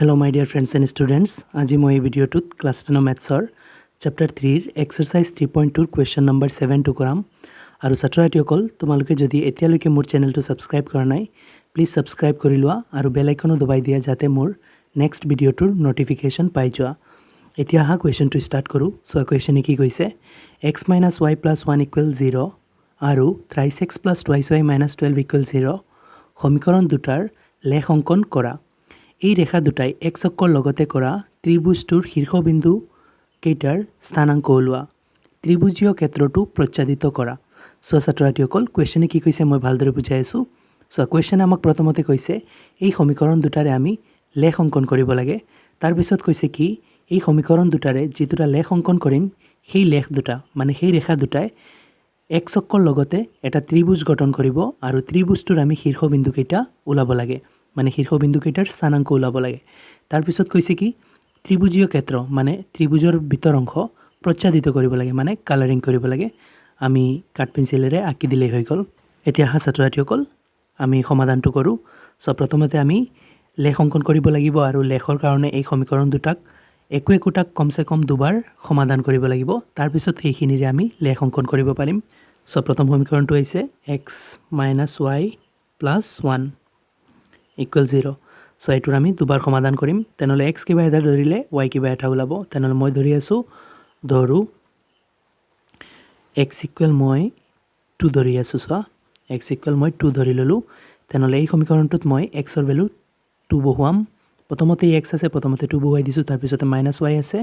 Hello my dear friends and students. আজি মই এই ভিডিওটোত ক্লাস 10 ম্যাথছৰ চ্যাপ্টাৰ 3 এক্সাৰসাইজ 3.2 কোৱেশ্চন নম্বৰ 7 টু কৰাম আৰু ছাত্ৰছাত্ৰীসকল তোমালোকে যদি এতিয়ালৈকে মোৰ চেনেলটো সাবস্ক্ৰাইব কৰা নাই প্লিজ সাবস্ক্ৰাইব কৰি লোৱা আৰু বেল আইকনো দবাই দিয়া যাতে মোৰ নেক্সট ভিডিওটোৰ নটিফিকেশন পাই যোৱা এতিয়া হা কোৱেশ্চনটো ষ্টাৰ্ট কৰো সো কোৱেশ্চনে কি কৈছে x - y + 1 = 0 আৰু thrice x + twice y - 12 = 0 সমীকৰণ দুটাৰ লেখ অঙ্কন কৰা এই ৰেখা দুটাই x অক্ষৰ লগতে কৰা ত্ৰিভুজটোৰ শীৰ্ষবিন্দু কেইটাৰ স্থানাংক ওলোৱা ত্ৰিভুজীয় ক্ষেত্ৰটো প্ৰচ্ছাদিত কৰা সো ছাত্ৰছাত্ৰীসকল কোৱেশ্চনে কি কৈছে মই ভালদৰে বুজাই আছো সো কোৱেশ্চনে আমাক প্ৰথমতে কৈছে এই সমীকৰণ দুটাৰে আমি লেখ অঙ্কন কৰিব লাগে তাৰ পিছত কৈছে কি এই সমীকৰণ দুটাৰে যেতুটা লেখ অঙ্কন কৰিম সেই লেখ দুটা মানে সেই ৰেখা দুটাই x অক্ষৰ লগতে এটা ত্ৰিভুজ গঠন কৰিব আৰু ত্ৰিভুজটোৰ আমি শীৰ্ষবিন্দু কেইটা ওলাব লাগে মানে শীৰ্ষবিন্দু কেইটাৰ স্থানাংক ওলাব লাগে তাৰ পিছত কৈছে কি ত্ৰিভুজীয় ক্ষেত্ৰ মানে ত্ৰিভুজৰ ভিতৰ অংশ প্ৰচ্ছাদিত কৰিব লাগে মানে কালাৰিং কৰিব লাগে আমি কাট পেন্সিলেৰে আঁকি দিলে হৈ গল এতিয়া ছাত্ৰছাত্ৰীসকল আমি সমাধানটো কৰো সো প্ৰথমতে আমি লেখ অঙ্কন কৰিব লাগিব আৰু লেখৰ কাৰণে এই সমীকৰণ দুটাক একোটাক কমসে কম দুবাৰ সমাধান কৰিব লাগিব তাৰ পিছত সেইখিনিৰে আমি লেখ অঙ্কন কৰিব পাৰিম সো প্ৰথম সমীকৰণটো হৈছে x - y + 1 = 0 সো এটোৰ আমি দুবাৰ সমাধান কৰিম তেনলে x কিবা এটা ধৰিলে y কিবা এটা ওলাব তেনলে মই ধৰি আছো ধৰু x = মই 2 ধৰি আছো সো x = মই 2 ধৰি ললো তেনলে এই সমীকৰণটোত মই x ৰ ভ্যালু 2 বহুৱাম প্ৰথমতে x আছে প্ৰথমতে 2 বহুৱাই দিছো তাৰ পিছতে -y আছে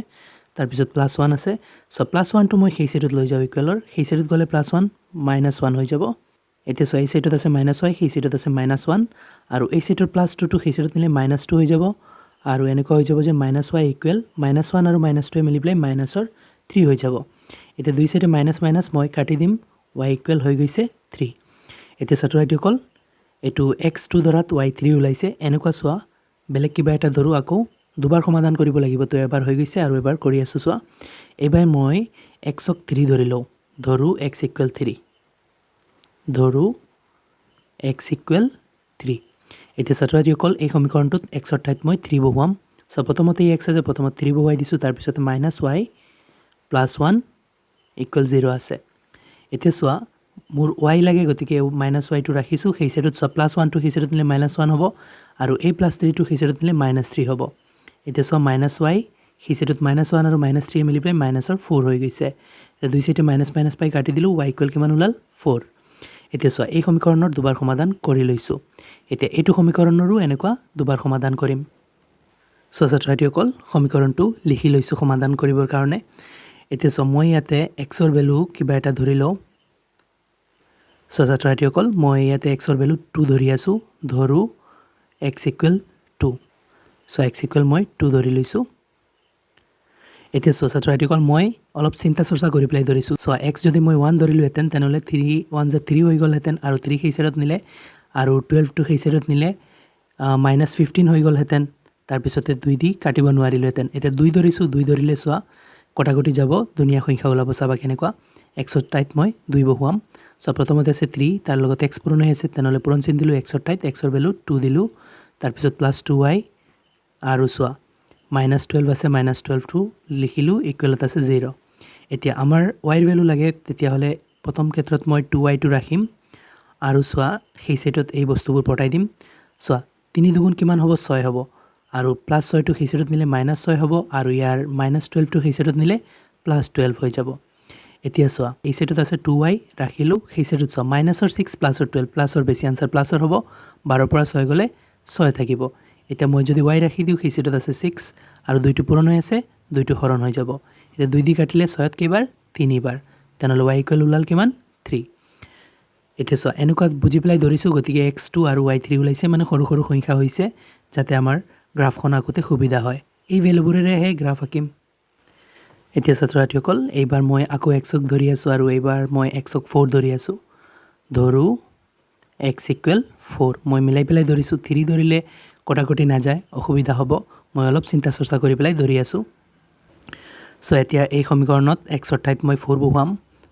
তাৰ পিছত +1 আছে সো +1 টো মই সেই সাইডত লৈ যাও ইকুৱেলৰ সেই সাইডত গলে +1 -1 হৈ যাব এতিয়া এই সাইডত আছে -y সেই সাইডত আছে -1 আৰু এই সাইডৰ +2 টো সেই সাইডত নিলে -2 হৈ যাব আৰু এনেকৈ হৈ যাব যে -y = -1 আৰু -2 মিলি প্লাই -3 হৈ যাব এতিয়া দুই সাইডে মাইনাস মই কাটি দিম y = হৈ গৈছে 3 এতিয়া ছাত্ৰছাত্ৰীসকল এটো x2 ধৰাত y3 ওলাইছে এনেকুৱা সোৱা বেলেগ কিবা এটা ধৰু আকৌ দুবাৰ সমাধান কৰিব লাগিব তো এবাৰ হৈ গৈছে আৰু এবাৰ কৰি আছো সোৱা এবাৰ মই x ক 3 ধৰি লও ধৰু x = 3 ধৰু x = 3 এতিয়া ছাত্ৰছাত্ৰীসকল এই সমীকৰণটোত x ৰ ঠাইত মই 3 বহুৱাম সো প্ৰথমতে x আছে প্ৰথমতে 3 বহুৱাই দিছো তাৰ পিছত -y + 1 = 0 আছে এতিয়া সোৱা মোৰ y লাগে গতিকে -y টো ৰাখিছো সেই সাইডত সব +1 টো সেই সাইডত নিলে -1 হ'ব আৰু a + 3 টো সেই সাইডত নিলে -3 হ'ব এতিয়া সব -y সেই সাইডত -1 আৰু -3 মিলি প্লাই -4 হৈ গৈছে এতিয়া দুই সাইডে মাইনাস পাই কাটি দিলো y = কিমান ওলাল 4 এতিয়া সোৱা এই সমীকৰণৰ দুবাৰ সমাধান কৰি লৈছো এতিয়া এটো সমীকৰণৰো এনেকুৱা দুবাৰ সমাধান কৰিম সো ছাত্ৰছাত্ৰীসকল সমীকৰণটো লিখি লৈছো সমাধান কৰিবৰ কাৰণে এতিয়া সো মই ইয়াতে x ৰ ভ্যালু কিবা এটা ধৰি লও সো ছাত্ৰছাত্ৰীসকল মই ইয়াতে x ৰ ভ্যালু 2 ধৰি আছো ধৰু x = 2 সো x = মই 2 ধৰি লৈছো এতিয়া সো ছাত্ৰছাত্ৰীসকল মই অলপ চিন্তা চৰ্চা কৰি প্লাই ধৰিছো সো x যদি মই 1 ধৰিলো হেতেন তেনলে 3 1 * 3 হৈ গল হেতেন আৰু 3 সেই সাইডত নিলে আৰু 12 টো সেই সাইডত নিলে -15 হৈ গল হেতেন তাৰ পিছতে 2 দি কাটিব নোৱাৰিলো হেতেন এটা 2 ধৰিছো 2 ধৰিলে সোৱা কটাকটি যাব দুনিয়া সংখ্যা ওলাব চাবা কেনেকুৱা x ৰ ঠাইত মই 2 বহুৱাম সো প্ৰথমতে আছে 3 তাৰ লগত x পূৰণ হৈ আছে তেনলে পূৰণ চিন দিলো x ৰ ঠাইত x ৰ ভ্যালু 2 দিলো তাৰ পিছত +2y আৰু সোৱা -12 আছে -12 টো লিখিলো ইকুৱেলত আছে 0 এতিয়া আমাৰ y ৰ ভ্যালু লাগে তেতিয়া হলে প্ৰথম ক্ষেত্ৰত মই 2y টো ৰাখিম আৰু সোৱা সেই সাইডত এই বস্তুবোৰ পঠাই দিম সোৱা 3 দুগুণ কিমান হ'ব 6 হ'ব আৰু +6 টো সেই সাইডত নিলে -6 হ'ব আৰু ইয়াৰ -12 টো সেই সাইডত নিলে +12 হৈ যাব এতিয়া সোৱা এই সাইডত আছে 2y ৰাখিলো সেই সাইডত সোৱা -6 + 12 প্লাসৰ বেছি আনসাৰ প্লাসৰ হ'ব 12 পৰা 6 গলে 6 থাকিব এতিয়া মই যদি y ৰাখি দিও সেই সাইডত আছে 6 আৰু 2 টো পূৰণ হৈ আছে 2 টো হৰণ হৈ যাব এতিয়া 2 দি কাটিলে 6ত কেইবাৰ 3 বাৰ তেনলে y = ওলাল কিমান 3 এতিয়া সোৱা এনেকুৱা বুজি প্লাই ধৰিছো গতিকে x2 আৰু y3 ওলাইছে মানে সৰু সৰু সংখ্যা হৈছে যাতে আমাৰ গ্ৰাফখন আঁকোতে সুবিধা হয় এই ভ্যালুবোৰেৰে হে গ্ৰাফ আঁকিম এতিয়া ছাত্ৰছাত্ৰীসকল এইবাৰ মই আকৌ x ক ধৰি আছো আৰু এইবাৰ মই x ক 4 ধৰি আছো ধৰু x = 4 মই মিলাই পেলাই ধৰিছো 3 ধৰিলে কটাকটি না যায় অসুবিধা হ'ব মই অলপ চিন্তা চৰ্চা কৰি পেলাই ধৰি আছো সো এতিয়া এই সমীকৰণত x ৰ ঠাইত মই 4 বহুৱাম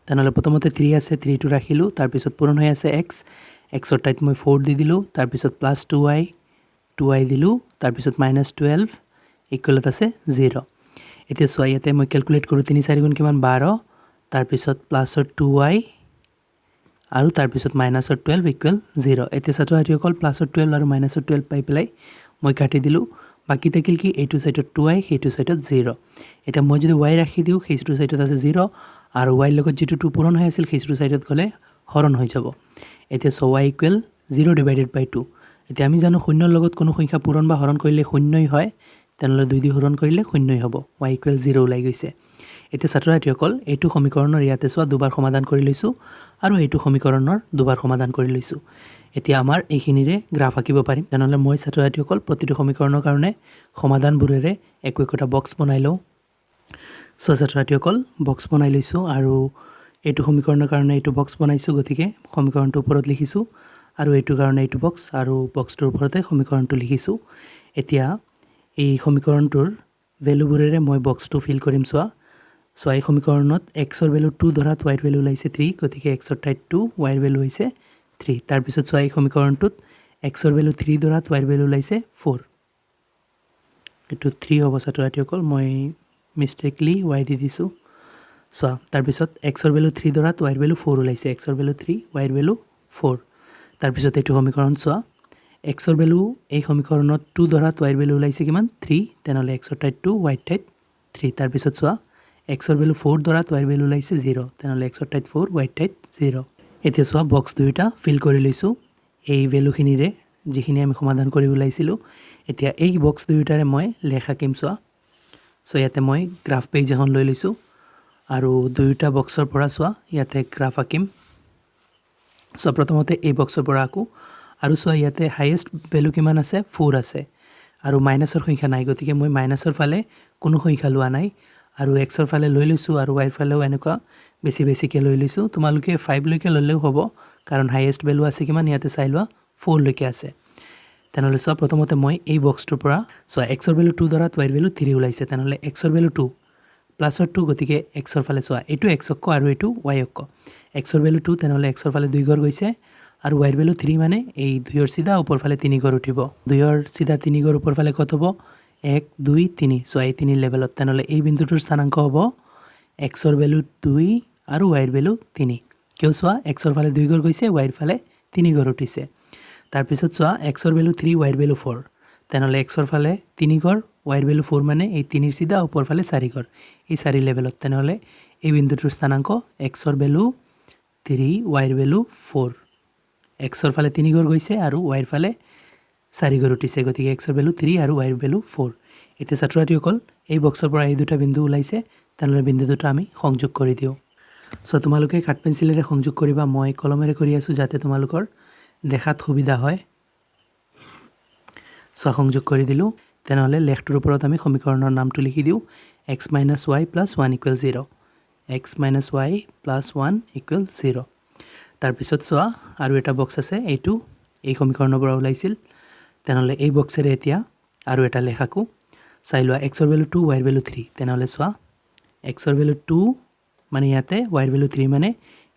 তেনলে প্ৰথমতে 3 আছে 3 টো ৰাখিলো তাৰ পিছত পূৰণ হৈ আছে x ৰ ঠাইত মই 4 দি দিলো তাৰ পিছত +2y 2y দিলোঁ তাৰপিছত -12 ইকুৱেলত আছে 0 এতিয়া চোৱা ইয়াতে মই ক্যালকুলেট কৰোঁ 3 4 গুণ কিমান 12 তাৰপিছত প্লাছৰ 2y আৰু তাৰপিছত -12 ইকুৱেল 0 এতিয়া ছাত্ৰছাত্ৰীসকল প্লাছৰ 12 আৰু -12 পাই পেলাই মই কাটি দিলোঁ বাকি থাকিল কি এইটো সাইডত 2y সেইটো সাইডত 0 এটা মই যদি y ৰাখি দিও সেইটো সাইডত আছে 0 আৰু y লগত যেটো 2 পূৰণ হৈ আছিল সেইটো সাইডত গলে হৰণ হৈ যাব এতিয়া so y ইকুৱেল 0 ডিভাইডেড বাই 2 এতিয়া আমি জানো শূন্যৰ লগত কোনো সংখ্যা পূৰণ বা হৰণ কৰিলে শূন্যই হয় তেনেহলে 2 দি হৰণ কৰিলে শূন্যই হ'ব y ইকুৱেল 0 ওলাই গৈছে এতিয়া ছাত্ৰছাত্ৰীসকল এইটো সমীকৰণৰ ইয়াতে সোৱা দুবাৰ সমাধান কৰি লৈছো আৰু এইটো সমীকৰণৰ দুবাৰ সমাধান কৰি লৈছো এতিয়া আমাৰ এইখিনিৰে গ্ৰাফ আঁকিব পাৰিম তেনেহলে মই ছাত্ৰছাত্ৰীসকল প্ৰতিটো সমীকৰণৰ কাৰণে সমাধানবোৰেৰে একোটা বক্স বনাই লওঁ সো ছাত্ৰছাত্ৰীসকল বক্স বনাই লৈছো আৰু এইটো সমীকৰণৰ কাৰণে এইটো বক্স বনাইছো গতিকে সমীকৰণটো ওপৰত লিখিছো আৰু এইটো কাৰণে এইটো বক্স আৰু বক্সটোৰ ওপৰতে সমীকৰণটো লিখিছো এতিয়া এই সমীকৰণটোৰ ভ্যালুবোৰেৰে মই বক্সটো ফিল কৰিম সো এই সমীকৰণত x ৰ ভ্যালু 2 ধৰাত y ৰ ভ্যালু লাইছে 3 গতিকে x ৰ ঠাইত 2 y ৰ ভ্যালু হৈছে 3 তাৰ পিছত এই সমীকৰণটোত x ৰ ভ্যালু 3 ধৰাত y ৰ ভ্যালু লাইছে 4 এটো 3 হ'ব ছাত্ৰছাত্ৰীসকল মই মিস্টেকলি y দি দিছো সো তাৰ পিছত x ৰ ভ্যালু 3 ধৰাত y ৰ ভ্যালু 4 ওলাইছে x ৰ ভ্যালু 3 y ৰ ভ্যালু 4 তাৰ পিছত এইটো সমীকৰণ সো x ৰ ভ্যালু এই সমীকৰণত 2 ধৰাত y ৰ ভ্যালু ওলাইছে কিমান 3 তেনেহলে x ৰ ঠাইত 2 y ৰ ঠাইত 3 তাৰ পিছত সো x ৰ ভ্যালু 4 ধৰাত y ৰ ভ্যালু ওলাইছে 0 তেনেহলে x ৰ ঠাইত 4 y ৰ ঠাইত 0 এতিয়া সো বক্স দুইটা ফিল কৰি লৈছো এই ভ্যালুখিনিৰে যিখিনি আমি সমাধান কৰি ওলাইছিলো এতিয়া এই বক্স দুইটাৰে মই লেখা কিম সো ইয়াতে মই গ্ৰাফ পেজ এখন লৈ লৈছো আৰু দুইটা বক্সৰ পৰা সো ইয়াতে গ্ৰাফ আঁকিম সো প্ৰথমতে এই বক্সৰ পৰা আকো আৰু সো ইয়াতে হাইয়েস্ট ভ্যালু কিমান আছে 4 আছে আৰু মাইনাসৰ সংখ্যা নাই গতিকে মই মাইনাসৰ ফালে কোনো সংখ্যা লোৱা নাই আৰু x ৰ ফালে লৈ লৈছো আৰু y ৰ ফালেও এনেকুৱা বেছিকে লৈ লৈছো তোমালোকে 5 লৈকে ললেও হ'ব কাৰণ হাইয়েস্ট ভ্যালু আছে কিমান ইয়াতে চাই লোৱা 4 লৈকে আছে তেনেহলে সো প্ৰথমতে মই এই বক্সটোৰ পৰা সো x ৰ ভ্যালু 2 ধৰাত y ৰ ভ্যালু 3 ওলাইছে তেনেহলে x ৰ ভ্যালু 2 প্লাছৰ 2 গতিকে x ৰ ফালে সো এটো x অক্ষ আৰু এটো y অক্ষ x ৰ ভ্যালু 2 তেনেহলে x ৰ ফালে 2 ঘৰ গৈছে আৰু y ৰ ভ্যালু 3 মানে এই 2 ৰ সিধা ওপৰ ফালে 3 ঘৰ উঠিব 2 ৰ সিধা 3 ঘৰ ওপৰ ফালে কত হ'ব 1 2 3 সো এই 3 লেভেলত তেনেহলে এই বিন্দুটোৰ স্থানাঙ্ক হ'ব x ৰ ভ্যালু 2 আৰু y ৰ ভ্যালু 3 কিয় সো x ৰ ফালে 2 ঘৰ গৈছে y ৰ ফালে 3 ঘৰ উঠিছে তাৰ পিছত সো x ৰ ভ্যালু 3 y ৰ ভ্যালু 4 তেনেহলে x ৰ ফালে 3 ঘৰ y ৰ ভ্যালু 4 মানে এই 3 ৰ সিধা ওপৰ ফালে 4 ঘৰ এই 4 লেভেলত তেনেহলে এই বিন্দুটোৰ স্থানাঙ্ক x ৰ ভ্যালু 3 y ৰ ভ্যালু 4 x ৰ ফালে 3 ঘৰ গৈছে আৰু y ৰ ফালে 4 ঘৰ উঠিছে গতিকে x ৰ ভ্যালু 3 আৰু y ৰ ভ্যালু 4 এতিয়া ছাত্ৰছাত্ৰীসকল এই বক্সৰ পৰা এই দুটা বিন্দু ওলাইছে তেনেহলে বিন্দু দুটা আমি সংযোগ কৰি দিও সো তোমালোকে কাট পেন্সিলেৰে সংযোগ কৰিবা মই কলমেৰে কৰি আছো যাতে তোমালোকৰ দেখাত সুবিধা হয় সো সংযোগ কৰি দিলো তেনেহলে লেফটৰ ওপৰত আমি সমীকৰণৰ নামটো লিখি দিও x - y + 1 = 0 x - y + 1 = 0 তাৰ পিছত সো আৰু এটা বক্স আছে এইটো এই সমীকৰণৰ পৰা ওলাইছিল তেনেহলে এই বক্সেৰে এতিয়া আৰু এটা লেখাকো চাই লোৱা x ৰ ভ্যালু 2 y ৰ ভ্যালু 3 তেনেহলে সো x ৰ ভ্যালু 2 মানে ইয়াতে y ৰ ভ্যালু 3 মানে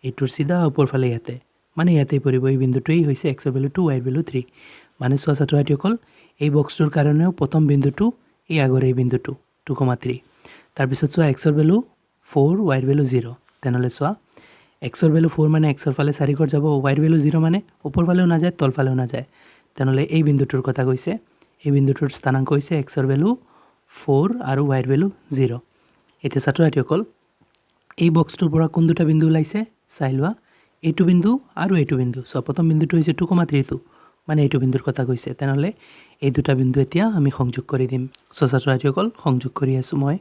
এইটোৰ সিধা ওপৰ ফালে ইয়াতে মানে ইয়াতে পৰিব এই বিন্দুটোই হৈছে x ৰ ভ্যালু 2 y ৰ ভ্যালু 3 মানে সো ছাত্ৰছাত্ৰীসকল এই বক্সটোৰ কাৰণেও প্ৰথম বিন্দুটো এই আগৰ এই বিন্দুটো 2,3 তাৰ পিছত সো x ৰ ভ্যালু 4 y ৰ ভ্যালু 0 তেনেহলে সো x ৰ ভ্যালু 4 মানে x ৰ ফালে 4 ঘৰ যাব y ৰ ভ্যালু 0 মানে ওপৰ ফালেও না যায় তল ফালেও না যায় তেনেহলে এই বিন্দুটোৰ কথা কৈছে এই বিন্দুটোৰ স্থানাঙ্ক হৈছে x ৰ ভ্যালু 4 আৰু y ৰ ভ্যালু 0 এতিয়া ছাত্ৰছাত্ৰীসকল এই বক্সটোৰ পৰা কোন দুটা বিন্দু ওলাইছে চাই লোৱা এইটো বিন্দু আৰু এইটো বিন্দু সো প্ৰথম বিন্দুটো হৈছে 2,3 টো মানে এইটো বিন্দুৰ কথা কৈছে তেনেহলে এই দুটা বিন্দু এতিয়া আমি সংযোগ কৰি দিম সো ছাত্ৰছাত্ৰীসকল সংযোগ কৰি আছো মই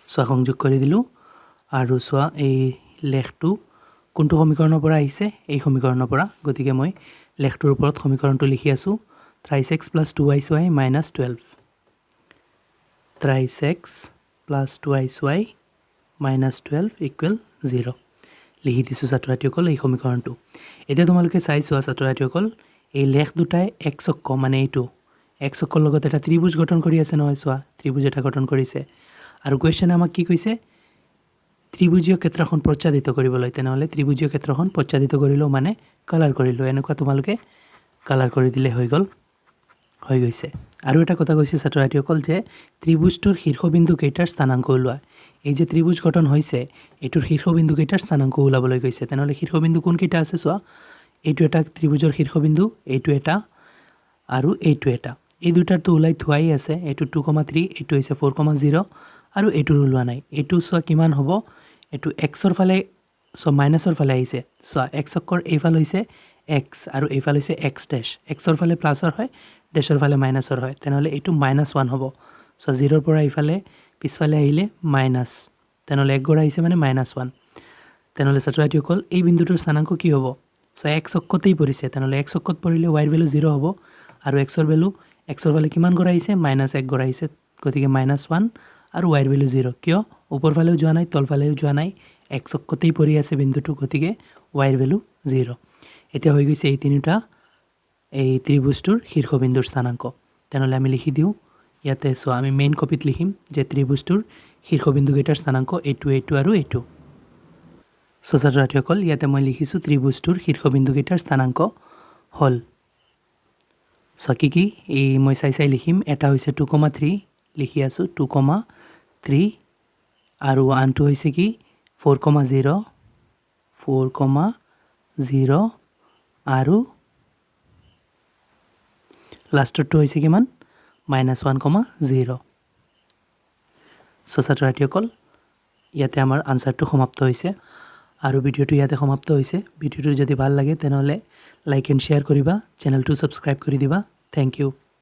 সো সংযোগ কৰি দিলো আৰু সো এই লেখটো কোনটো সমীকৰণৰ পৰা আহিছে এই সমীকৰণৰ পৰা গতিকে মই লেখটোৰ ওপৰত সমীকৰণটো লিখি আছো 3x + 2y - 12 3x + 2y - 12 = 0 লিখি দিছো ছাত্ৰছাত্ৰীসকল এই সমীকৰণটো এতিয়া তোমালোকে চাইছো ছাত্ৰছাত্ৰীসকল এই লেখ দুটাই x অক্ষ মানে এইটো x অক্ষৰ লগত এটা ত্ৰিভুজ গঠন কৰি আছে নহয় চোৱা ত্ৰিভুজ এটা গঠন কৰিছে আৰু কোৱেশ্চনে আমাক কি কৈছে ত্ৰিভুজীয় ক্ষেত্ৰখন প্ৰচ্ছাদিত কৰিবলৈ তেনেহ'লে ত্ৰিভুজীয় ক্ষেত্ৰখন প্ৰচ্ছাদিত কৰিলোঁ মানে কালাৰ কৰিলোঁ এনেকুৱা তোমালোকে কালাৰ কৰি দিলে হৈ গৈছে আৰু এটা কথা কৈছে ছাত্ৰ ছাত্ৰীসকল যে ত্ৰিভুজটোৰ শীৰ্ষবিন্দু কেইটাৰ স্থানাংক ওলোৱা এই যে ত্ৰিভুজ গঠন হৈছে এইটোৰ শীৰ্ষবিন্দু কেইটাৰ স্থানাংক ওলাবলৈ কৈছে তেনেহ'লে শীৰ্ষবিন্দু কোন কেইটা আছে চোৱা এইটো এটা ত্ৰিভুজৰ শীৰ্ষবিন্দু এইটো এটা আৰু এইটো এটা এই দুটাৰটো ওলাই থোৱাই আছে এইটো 2,3 এইটো হৈছে 4,0 আৰু এইটোৰ ওলোৱা নাই এইটো চোৱা কিমান হ'ব এইটো xৰ ফালে সো মাইনাসৰ ফালে আহিছে সো x অক্ষৰ এইফাল হৈছে x আৰু এইফাল হৈছে x ড্যাশ xৰ ফালে প্লাসৰ হয় ড্যাশৰ ফালে মাইনাসৰ হয় তেনেহলে এইটো -1 হ'ব সো 0 ৰ পৰা এইফালে পিছফালে আহিলে মাইনাস তেনেহলে এক গড় আহিছে মানে -1 তেনেহলে ছাত্ৰছাত্ৰীসকল এই বিন্দুটোৰ স্থানাংক কি হ'ব সো x অক্ষতেই পৰিছে তেনেহলে x অক্ষত পৰিলে y ৰ ভ্যালু 0 হ'ব আৰু x ৰ ভ্যালু x ৰ ফালে কিমান গড় আহিছে -1 গড় আহিছে গতিকে -1 আৰু y ৰ ভ্যালু 0 কিয় ওপৰ ফালেও যোৱা নাই তল ফালেও যোৱা নাই x অক্ষতেই পৰি আছে বিন্দুটো গতিকে y ৰ ভ্যালু 0 এতিয়া হৈ গৈছে এই তিনিটা এই ত্ৰিভুজটোৰ শীৰ্ষবিন্দুৰ স্থানাংক তেনেহলে আমি লিখি দিও ইয়াতে সো আমি মেইন কপিত লিখিম যে ত্ৰিভুজটোৰ শীৰ্ষবিন্দু কেইটাৰ স্থানাংক এইটো আৰু এইটো সো ছাত্ৰছাত্ৰীসকল ইয়াতে মই লিখিছো ত্ৰিভুজটোৰ শীৰ্ষবিন্দু কেইটাৰ স্থানাংক হল সো কি এই মই চাই লিখিম এটা হৈছে 2,3 লিখি আছো 2,3 আৰু আনটো হৈছে কি 4,0 আৰু লাষ্টৰটো হৈছে কিমান -1,0 সো ছাত্ৰছাত্ৰীসকল ইয়াতে আমাৰ আনসাৰটো সমাপ্ত হৈছে আৰু ভিডিওটো ইয়াতে সমাপ্ত হৈছে ভিডিওটো যদি ভাল লাগে তেনেহলে লাইক এণ্ড শেয়াৰ কৰিবা চেনেলটো সাবস্ক্ৰাইব কৰি দিবা থ্যাংক ইউ